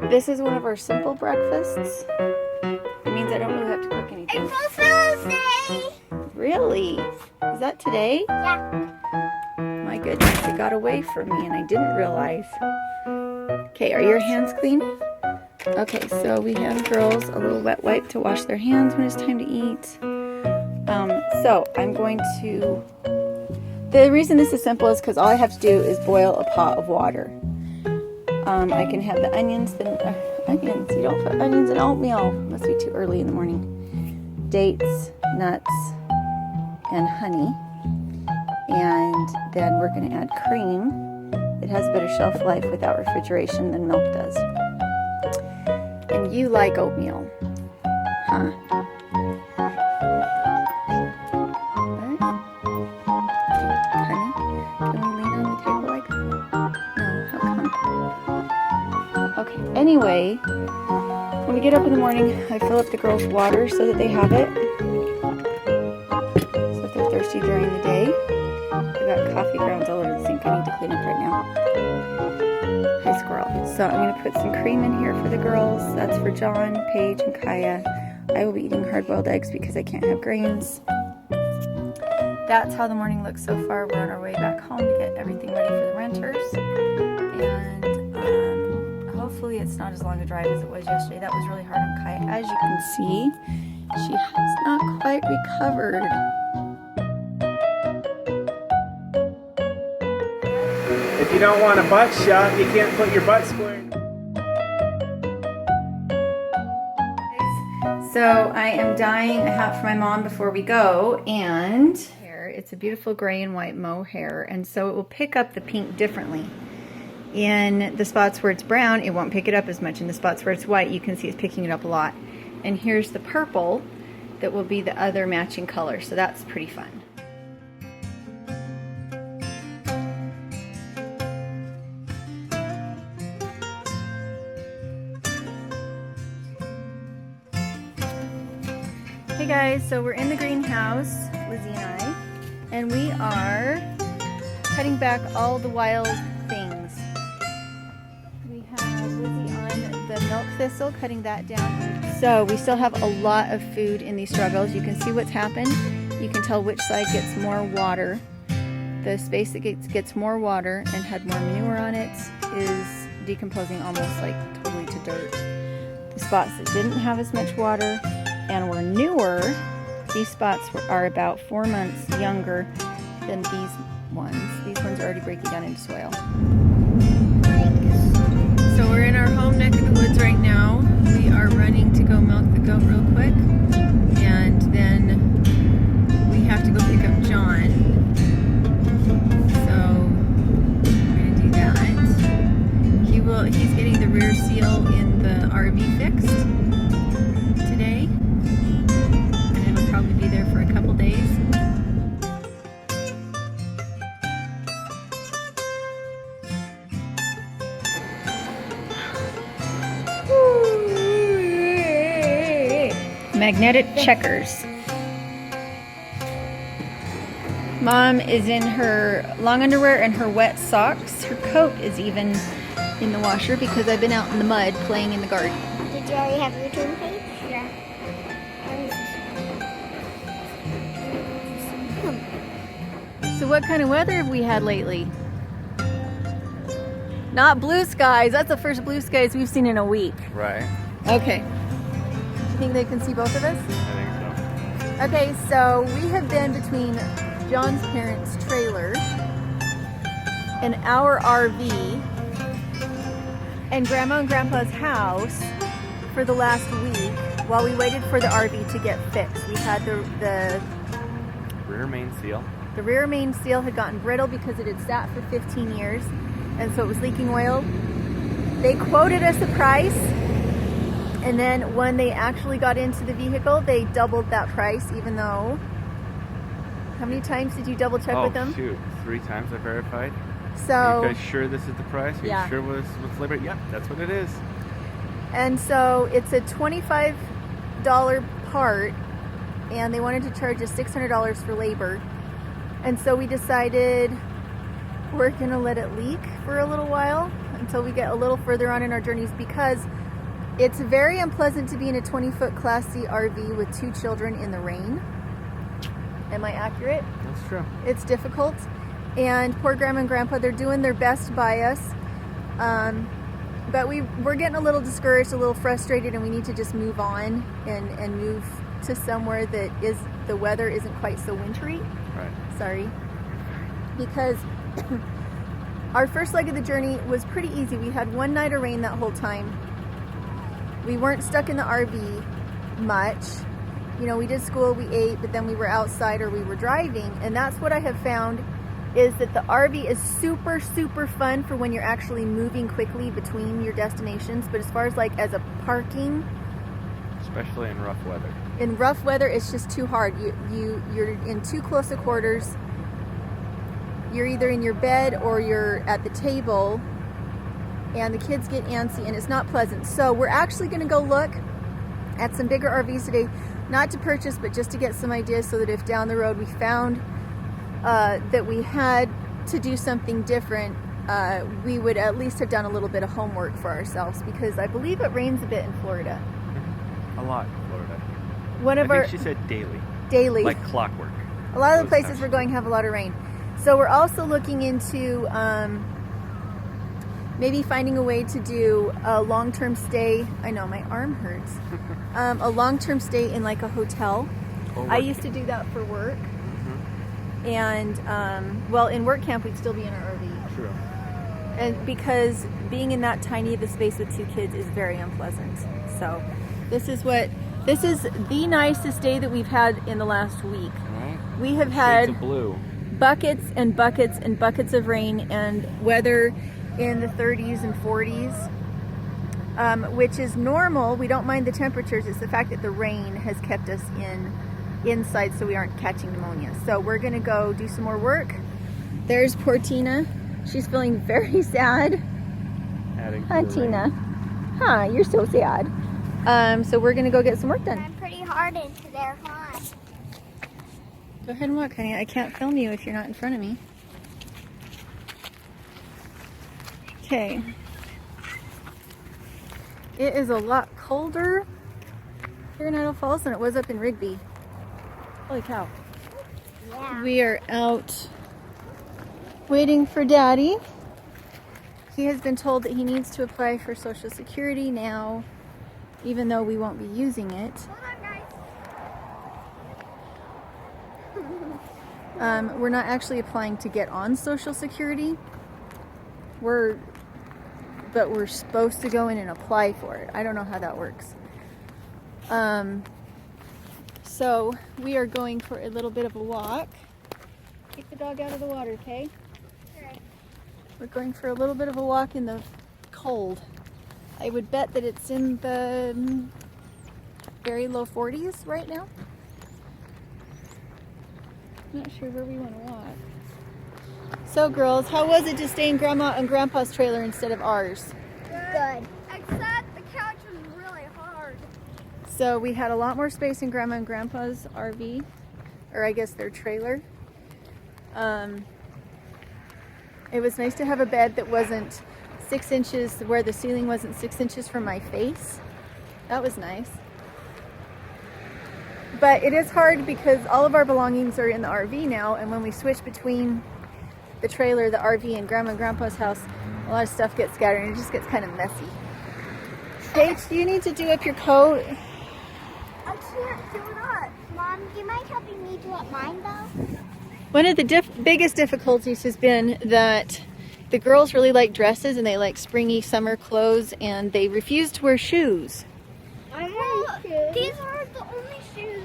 This is one of our simple breakfasts. It means I don't really have to cook anything. April Fool's Day! Really? Is that today? Yeah. My goodness, it got away from me and I didn't realize. Okay, are your hands clean? Okay, so we have girls a little wet wipe to wash their hands when it's time to eat. So I'm going to... The reason this is simple is because all I have to do is boil a pot of water. I can have the onions, onions, you don't put onions in oatmeal. Must be too early in the morning. Dates, nuts, and honey. And then we're going to add cream. It has a better shelf life without refrigeration than milk does. And you like oatmeal, huh? Honey, can we lean on the table like that? No, how come? Okay, anyway, when we get up in the morning, I fill up the girls' water so that they have it. So if they're thirsty during the day. I've got coffee grounds all over the sink I need to clean up right now. Hi, squirrel. So I'm going to put some cream in here for the girls. That's for John, Paige, and Kaya. I will be eating hard-boiled eggs because I can't have grains. That's how the morning looks so far. We're on our way back home to get everything ready for the renters. And hopefully it's not as long a drive as it was yesterday. That was really hard on Kaya. As you can see, she has not quite recovered. If you don't want a butt shot, you can't put your butt square. So I am dyeing a hat for my mom before we go, and it's a beautiful gray and white mohair, and so it will pick up the pink differently. In the spots where it's brown, it won't pick it up as much. In the spots where it's white, you can see it's picking it up a lot. And here's the purple that will be the other matching color, so that's pretty fun. Hey guys, so we're in the greenhouse, Lizzie and we are cutting back all the wild things. We have Lizzie on the milk thistle, cutting that down. So we still have a lot of food in these struggles. You can see what's happened. You can tell which side gets more water. The space that gets more water and had more manure on it is decomposing almost like totally to dirt. The spots that didn't have as much water and were newer, these spots are about 4 months younger than these ones. These ones are already breaking down into soil. So we're in our home neck of the woods right now. We are running to go milk the goat real quick, and then we have to go pick up John. So we're gonna do that. He's getting the rear seal in the RV fixed today. Probably be there for a couple days. Magnetic checkers. Mom is in her long underwear and her wet socks. Her coat is even in the washer because I've been out in the mud playing in the garden. Did you already have your toothpaste? Yeah. So what kind of weather have we had lately? Not blue skies. That's the first blue skies we've seen in a week. Right. Okay. Do you think they can see both of us? I think so. Okay, so we have been between John's parents' trailer and our RV and Grandma and Grandpa's house for the last week while we waited for the RV to get fixed. We had the Rear main seal. The rear main seal had gotten brittle because it had sat for 15 years, and so it was leaking oil. They quoted us a price, and then when they actually got into the vehicle, they doubled that price, even though... How many times did you double check with them? Oh, shoot. 3 times I verified. So... Are you guys sure this is the price? Are yeah. you sure what's labor? Yep, that's what it is. And so it's a $25 part, and they wanted to charge us $600 for labor. And so we decided we're gonna let it leak for a little while until we get a little further on in our journeys, because It's very unpleasant to be in a 20-foot Class C RV with 2 children in the rain. Am I accurate? That's true. It's difficult. And poor Grandma and Grandpa, they're doing their best by us. But we're getting a little discouraged, a little frustrated, and we need to just move on and move to somewhere that the weather isn't quite so wintry. Right. Sorry. Because our first leg of the journey was pretty easy. We had 1 night of rain that whole time. We weren't stuck in the RV much. You know, we did school, we ate, but then we were outside or we were driving. And that's what I have found is that the RV is super, super fun for when you're actually moving quickly between your destinations. But as far as like as a parking, Especially in rough weather. in rough weather, it's just too hard. You're in too close a quarters. You're either in your bed or you're at the table, and the kids get antsy, and it's not pleasant. So we're actually going to go look at some bigger RVs today, not to purchase, but just to get some ideas, so that if down the road we found that we had to do something different, we would at least have done a little bit of homework for ourselves, because I believe it rains a bit in Florida. A lot in Florida. One of I our think she said daily. daily. Like clockwork. A lot of the Those places times. we're going have a lot of rain. So we're also looking into maybe finding a way to do a long-term stay. I know, my arm hurts. A long-term stay in like a hotel. I used to do that for work. And, well, in work camp, we'd still be in our RV. True. And because being in that tiny of a space with 2 kids is very unpleasant. So this is the nicest day that we've had in the last week. Right. We have Shades had of blue. buckets and buckets and buckets of rain and weather in the 30s and 40s, which is normal. We don't mind the temperatures. It's the fact that the rain has kept us inside so we aren't catching pneumonia. So we're gonna go do some more work. There's poor Tina. She's feeling very sad. Adding to Hi, the Tina. rain. Huh, you're so sad. So we're gonna go get some work done. I'm pretty hard into their huh? Go ahead and walk, honey. I can't film you if you're not in front of me. Okay. It is a lot colder here in Idaho Falls than it was up in Rigby. Holy cow. Yeah. We are out waiting for Daddy. He has been told that he needs to apply for Social Security now, even though we won't be using it. Hold on, guys. We're not actually applying to get on Social Security. But we're supposed to go in and apply for it. I don't know how that works. So we are going for a little bit of a walk. Take the dog out of the water, okay? Alright. We're going for a little bit of a walk in the cold. I would bet that it's in the very low 40s right now. Not sure where we want to walk. So girls, how was it to stay in Grandma and Grandpa's trailer instead of ours? Good. Except the couch was really hard. So we had a lot more space in Grandma and Grandpa's RV, or I guess their trailer. It was nice to have a bed that wasn't 6 inches, where the ceiling wasn't 6 inches from my face. That was nice. But it is hard because all of our belongings are in the RV now, and when we switch between the trailer, the RV, and Grandma and Grandpa's house, a lot of stuff gets scattered and it just gets kind of messy. Paige, do you need to do up your coat? I can't do it up. Mom, do you mind helping me do up mine though? One of the biggest difficulties has been that the girls really like dresses and they like springy summer clothes, and they refuse to wear shoes. I want shoes. These are the only shoes.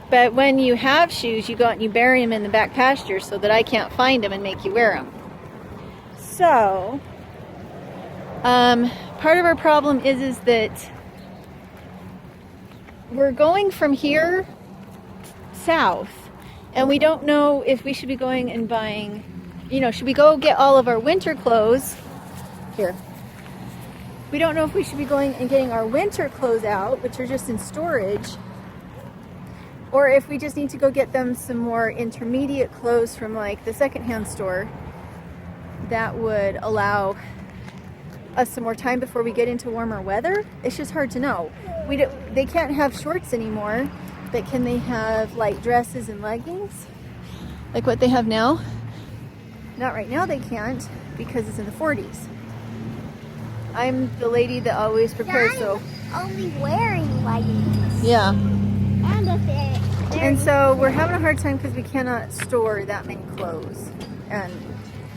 But when you have shoes, you go out and you bury them in the back pasture so that I can't find them and make you wear them. So, part of our problem is that we're going from here south, and we don't know if we should be going and buying, should we go get all of our winter clothes here? We don't know if we should be going and getting our winter clothes out, which are just in storage, or if we just need to go get them some more intermediate clothes from like the secondhand store that would allow us some more time before we get into warmer weather. It's just hard to know. They can't have shorts anymore, but can they have like dresses and leggings like what they have now? Not right now they can't because it's in the 40s. I'm the lady that always prepares, so only wearing leggings. yeah. And a fit. And so we're having a hard time because we cannot store that many clothes. And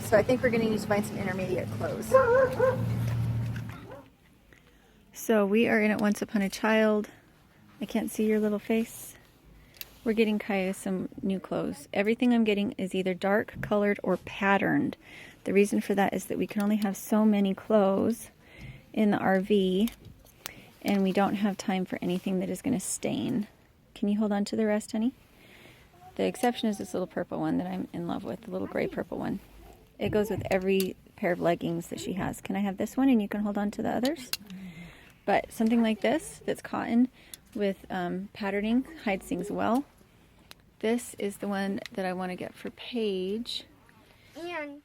so I think we're going to need to find some intermediate clothes. So we are in it Once Upon a Child. I can't see your little face. We're getting Kaya some new clothes. Everything I'm getting is either dark colored or patterned. The reason for that is that we can only have so many clothes in the RV, and we don't have time for anything that is going to stain. Can you hold on to the rest, honey? The exception is this little purple one that I'm in love with, the little gray purple one. It goes with every pair of leggings that she has. Can I have this one and you can hold on to the others? But something like this that's cotton with patterning hides things well. This is the one that I want to get for Paige. And